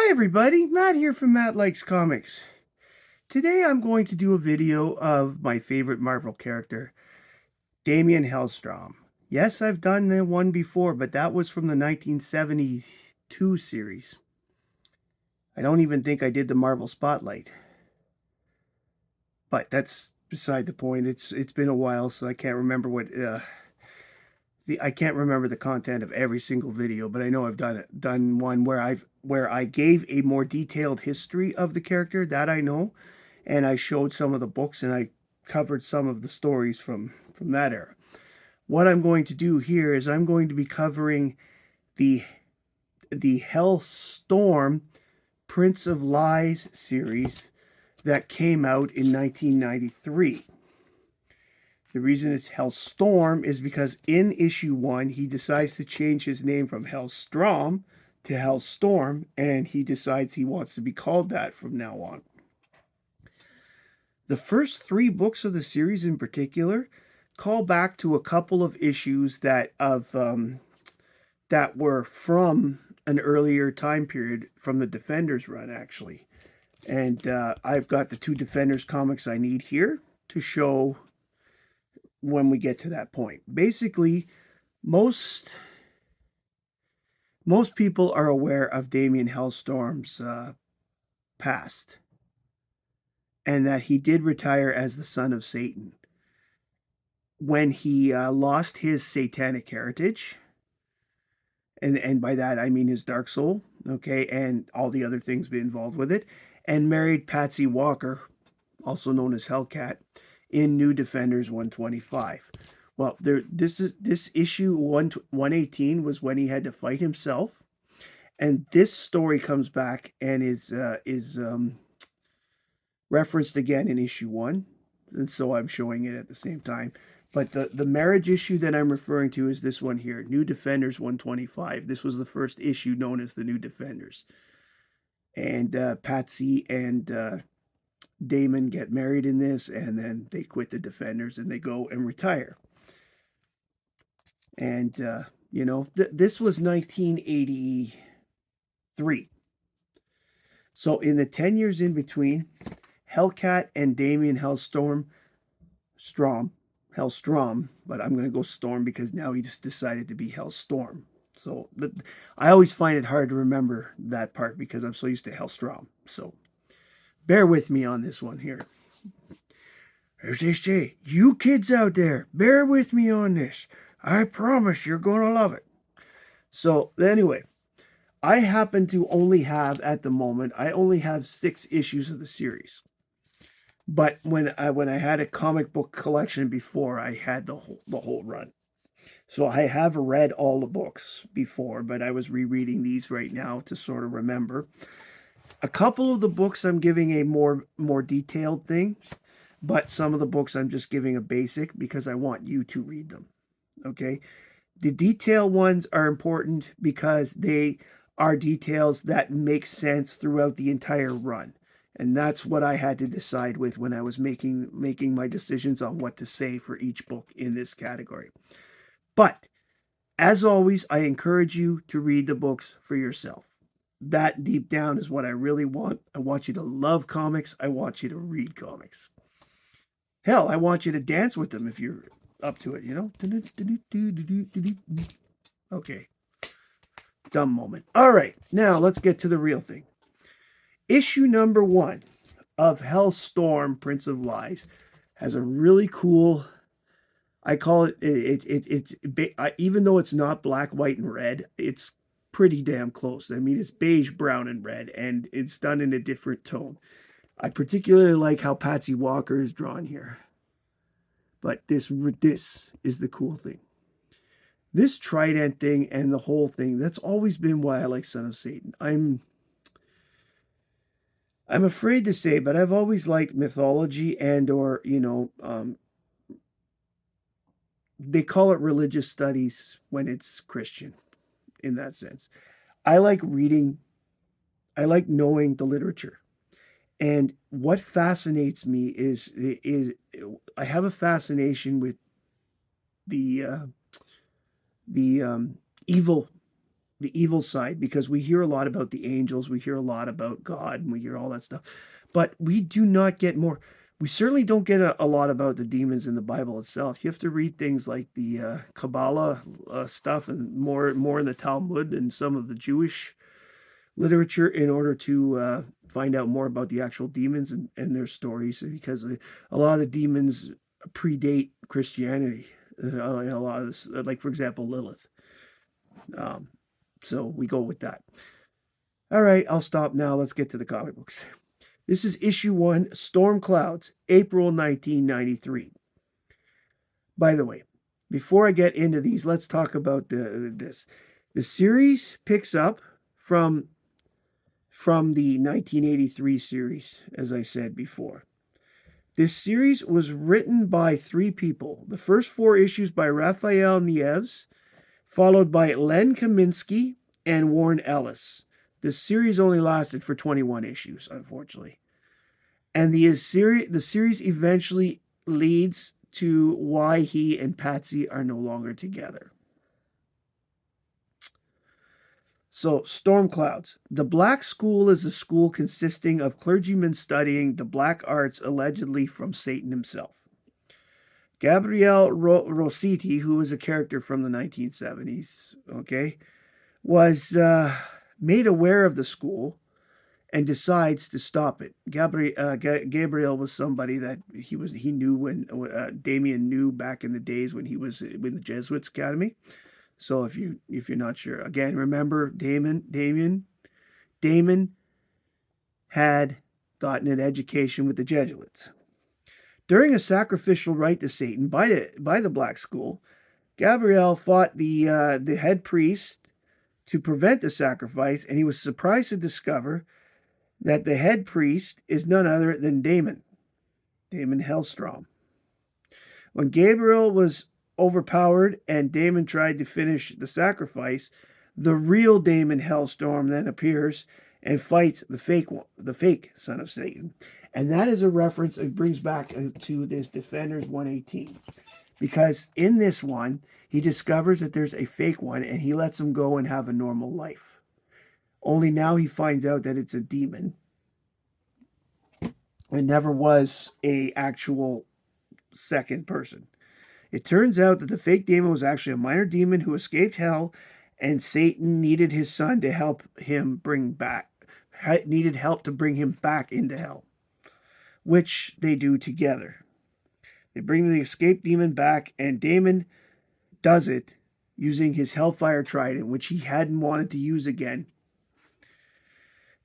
Hi everybody, Matt here from Matt Likes Comics. Today I'm going to do a video of my favorite Marvel character, Daimon Hellstorm. Yes, I've done the one before, but that was from the 1972 series. I don't even think I did the Marvel Spotlight. But that's beside the point. It's been a while, so I can't remember I can't remember the content of every single video, but I know I've done one where I gave a more detailed history of the character, that I know, and I showed some of the books and I covered some of the stories from that era. What I'm going to do here is I'm going to be covering the Hellstorm Prince of Lies series that came out in 1993. The reason it's Hellstorm is because in issue 1, he decides to change his name from Hellstrom to Hellstorm, and he decides he wants to be called that from now on. The first 3 books of the series in particular call back to a couple of issues that were from an earlier time period from the Defenders run, actually. And I've got the 2 Defenders comics I need here to show when we get to that point. Basically, most people are aware of Daimon Hellstorm's past, and that he did retire as the son of Satan when he lost his satanic heritage, and by that I mean his dark soul, okay, and all the other things involved with it, and married Patsy Walker, also known as Hellcat, in New Defenders 125. Well, this issue 118 was when he had to fight himself, and this story comes back and is referenced again in issue 1, and so I'm showing it at the same time. But the marriage issue that I'm referring to is this one here, New Defenders 125. This was the first issue known as the New Defenders, and Patsy and Daimon get married in this, and then they quit the Defenders and they go and retire. And this was 1983. So in the 10 years in between, Hellcat and Daimon Hellstrom, but I'm going to go Storm because now he just decided to be Hellstorm. So I always find it hard to remember that part because I'm so used to Hellstrom. So bear with me on this one here. As they say, you kids out there, bear with me on this. I promise you're going to love it. So anyway, I happen to only have, at the moment, I only have 6 issues of the series. But when I had a comic book collection before, I had the whole run. So I have read all the books before, but I was rereading these right now to sort of remember. A couple of the books I'm giving a more detailed thing, but some of the books I'm just giving a basic because I want you to read them. Okay? The detail ones are important because they are details that make sense throughout the entire run. And that's what I had to decide with when I was making my decisions on what to say for each book in this category. But as always, I encourage you to read the books for yourself. That deep down is what I really want. I want you to love comics. I want you to read comics. Hell, I want you to dance with them if you're up to it, you know? Okay. Dumb moment. All right, now let's get to the real thing. Issue number 1 of Hellstorm, Prince of Lies, has a really cool, I call it's even though it's not black, white, and red, it's pretty damn close. I mean, it's beige, brown, and red, and it's done in a different tone. I particularly like how Patsy Walker is drawn here. But this is the cool thing. This trident thing and the whole thing, that's always been why I like Son of Satan. I'm afraid to say, but I've always liked mythology or, they call it religious studies when it's Christian in that sense. I like reading, I like knowing the literature. And what fascinates me is I have a fascination with the evil the evil side, because we hear a lot about the angels, we hear a lot about God, and we hear all that stuff. But we do not get more. We certainly don't get a lot about the demons in the Bible itself. You have to read things like the Kabbalah stuff and more in the Talmud and some of the Jewish literature in order to find out more about the actual demons and their stories, because a lot of the demons predate Christianity. A lot of this, like for example, Lilith. Um, so we go with that. All right, I'll stop now. Let's get to the comic books. This is issue 1, Storm Clouds, April 1993. By the way, before I get into these, let's talk about this. The series picks up from the 1983 series, as I said before. This series was written by 3 people. The first 4 issues by Raphael Nieves, followed by Len Kaminsky and Warren Ellis. This series only lasted for 21 issues, unfortunately. And the series eventually leads to why he and Patsy are no longer together. So, Storm Clouds. The Black School is a school consisting of clergymen studying the black arts allegedly from Satan himself. Gabrielle Rossetti, who was a character from the 1970s, was made aware of the school and decides to stop it. Gabriel was somebody that he knew when Damien knew back in the days when he was with the Jesuits Academy. So if you're not sure, again, remember Damon had gotten an education with the Jesuits. During a sacrificial rite to Satan by the Black School, Gabriel fought the head priest to prevent the sacrifice, and he was surprised to discover that the head priest is none other than Daimon Hellstorm. When Gabriel was overpowered and Daimon tried to finish the sacrifice, the real Daimon Hellstorm then appears and fights the fake son of Satan. And that is a reference, it brings back to this Defenders 118. Because in this one, he discovers that there's a fake one and he lets him go and have a normal life. Only now he finds out that it's a demon. It never was a actual second person. It turns out that the fake demon was actually a minor demon who escaped hell, and Satan needed his son to help him needed help to bring him back into hell, which they do together. They bring the escaped demon back, and Daimon does it using his Hellfire Trident, which he hadn't wanted to use again.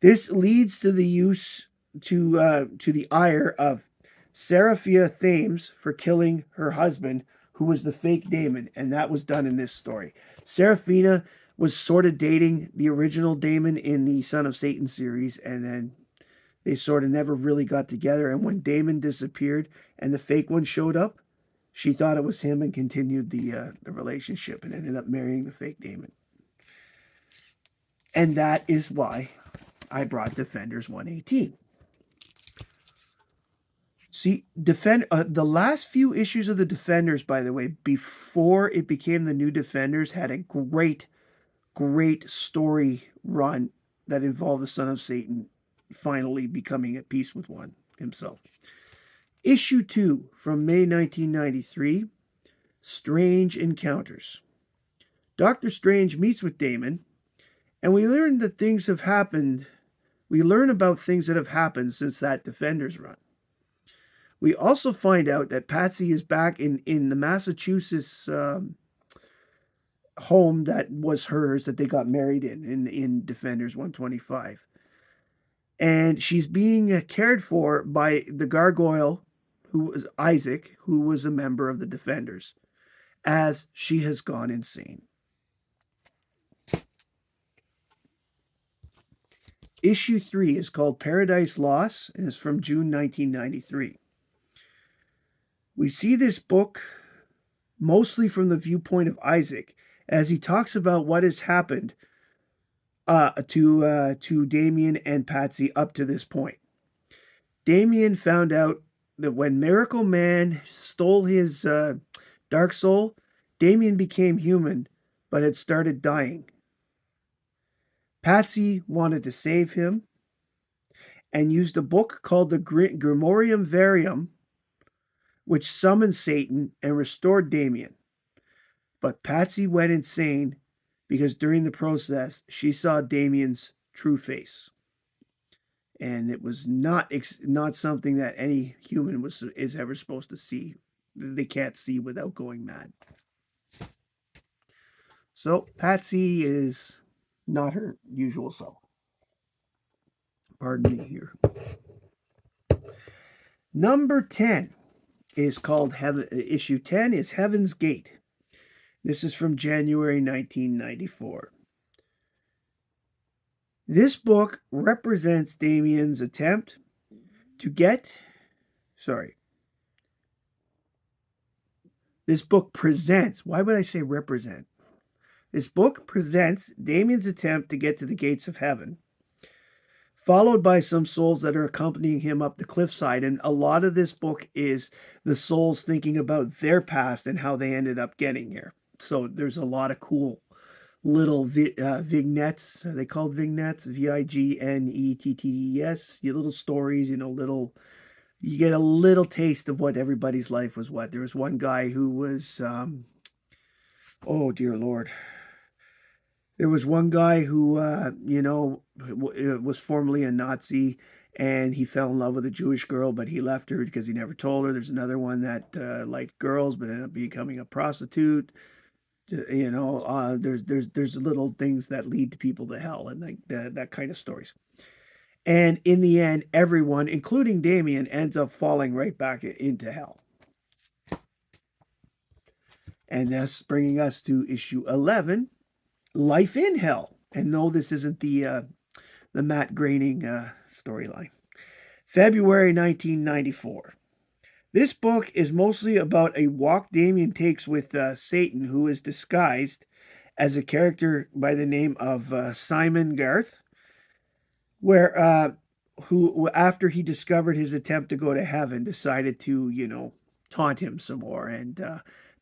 This leads to the use to the ire of Seraphia Thames for killing her husband, who was the fake Daimon, and that was done in this story. Seraphina was sort of dating the original Daimon in the Son of Satan series, and then they sort of never really got together. And when Daimon disappeared and the fake one showed up, she thought it was him and continued the relationship and ended up marrying the fake Daimon. And that is why I brought Defenders 118. See, the last few issues of the Defenders, by the way, before it became the New Defenders, had a great story run that involved the Son of Satan finally becoming at peace with one himself. Issue 2 from May 1993, Strange Encounters. Dr. Strange meets with Daimon, and we learn that things have happened. We learn about things that have happened since that Defenders run. We also find out that Patsy is back in the Massachusetts home that was hers, that they got married in Defenders 125. And she's being cared for by the gargoyle, who was Isaac, who was a member of the Defenders, as she has gone insane. Issue 3 is called Paradise Lost and is from June 1993. We see this book mostly from the viewpoint of Isaac, as he talks about what has happened to Damien and Patsy up to this point. Damien found out that when Miracle Man stole his dark soul, Damien became human, but had started dying. Patsy wanted to save him and used a book called the Grimorium Varium, which summoned Satan and restored Damien. But Patsy went insane because during the process, she saw Damien's true face. And it was not something that any human is ever supposed to see. They can't see without going mad. So Patsy is not her usual self. Pardon me here. Number 10 is called Heaven. Issue 10 is Heaven's Gate. This is from January 1994. This book represents Damien's attempt to get. This book presents. Why would I say represent? This book presents Damien's attempt to get to the gates of heaven, followed by some souls that are accompanying him up the cliffside. And a lot of this book is the souls thinking about their past and how they ended up getting here. So there's a lot of cool little vignettes. Are they called vignettes? Vignettes. Your little stories, you get a little taste of what everybody's life was what. There was one guy who was, oh dear Lord. There was one guy who, was formerly a Nazi, and he fell in love with a Jewish girl, but he left her because he never told her. There's another one that liked girls, but ended up becoming a prostitute. There's little things that lead to people to hell, and like that kind of stories. And in the end, everyone, including Damien, ends up falling right back into hell. And that's bringing us to issue 11. Life in Hell. And no, this isn't the Matt Groening storyline. February 1994. This book is mostly about a walk Damien takes with Satan, who is disguised as a character by the name of Simon Garth, who, after he discovered his attempt to go to heaven, decided to, taunt him some more and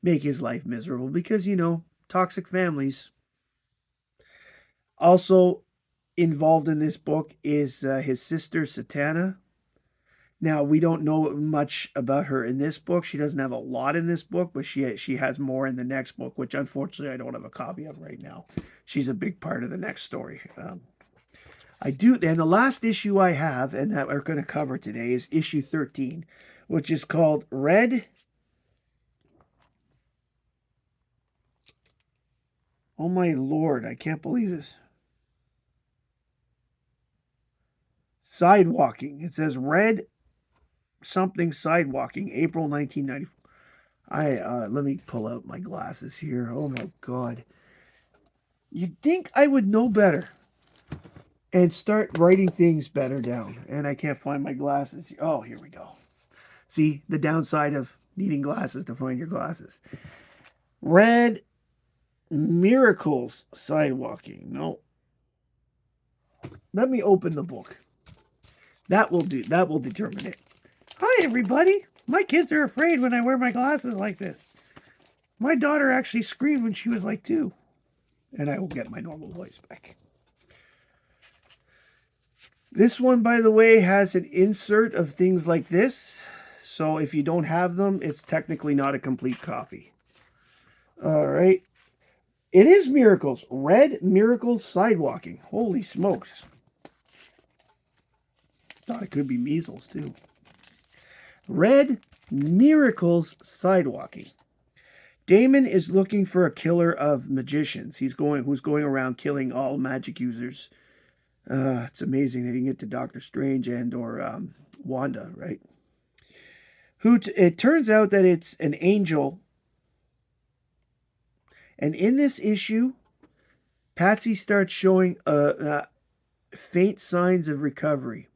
make his life miserable because, toxic families. Also involved in this book is his sister, Satana. Now, we don't know much about her in this book. She doesn't have a lot in this book, but she has more in the next book, which unfortunately I don't have a copy of right now. She's a big part of the next story. I do, and the last issue I have, and that we're going to cover today, is issue 13, which is called Red. Oh my Lord, I can't believe this. Sidewalking. It says Red something Sidewalking, April 1994. Let me pull out my glasses here. Oh my God. You'd think I would know better and start writing things better down. And I can't find my glasses. Oh, here we go. See, the downside of needing glasses to find your glasses. Red Miracles Sidewalking. No. Let me open the book. That will determine it. Hi, everybody. My kids are afraid when I wear my glasses like this. My daughter actually screamed when she was like 2. And I will get my normal voice back. This one, by the way, has an insert of things like this. So if you don't have them, it's technically not a complete copy. All right. It is Miracles. Red Miracles Sidewalking. Holy smokes. Thought it could be measles, too. Red Miracles Sidewalking. Daimon is looking for a killer of magicians. Who's going around killing all magic users. It's amazing they didn't get to Doctor Strange and or Wanda, right? It turns out that it's an angel. And in this issue, Patsy starts showing faint signs of recovery.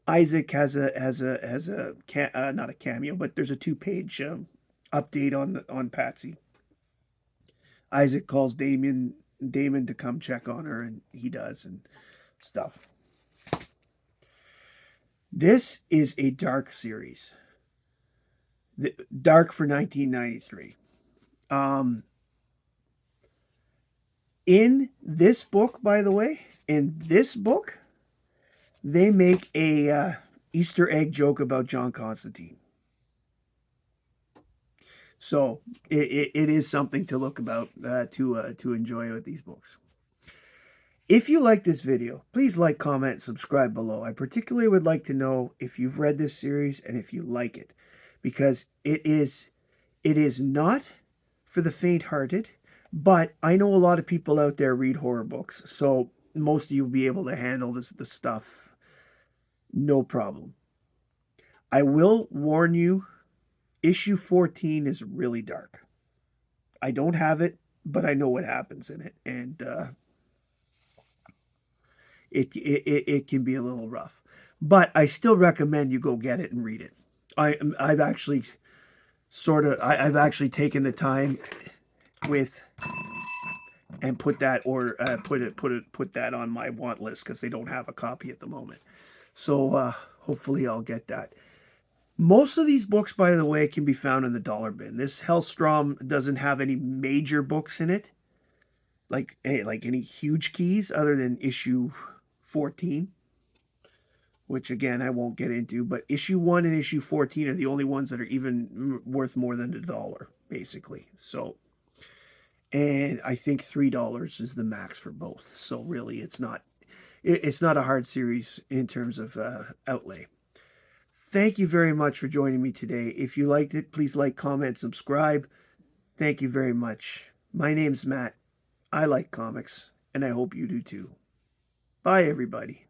Isaac has not a cameo, but there's a 2-page update on Patsy. Isaac calls Damon to come check on her, and he does and stuff. This is a dark series. Dark for 1993. In this book, by the way, in this book, they make a Easter egg joke about John Constantine. So it is something to look about, to enjoy with these books. If you like this video, please like, comment, subscribe below. I particularly would like to know if you've read this series and if you like it, because it is not for the faint-hearted, but I know a lot of people out there read horror books, so most of you will be able to handle the stuff no problem. I will warn you, issue 14 is really dark. I don't have it, but I know what happens in it, and it can be a little rough. But I still recommend you go get it and read it. I've actually I've actually taken the time with and put that put that on my want list because they don't have a copy at the moment. So hopefully I'll get that. Most of these books, by the way, can be found in the dollar bin. This Hellstorm doesn't have any major books in it, like any huge keys other than issue 14, which again I won't get into. But issue 1 and issue 14 are the only ones that are even worth more than $1, basically. So, and I think $3 is the max for both. So really, it's not a hard series in terms of outlay. Thank you very much for joining me today. If you liked it, please like, comment, subscribe. Thank you very much. My name's Matt. I like comics, and I hope you do too. Bye, everybody.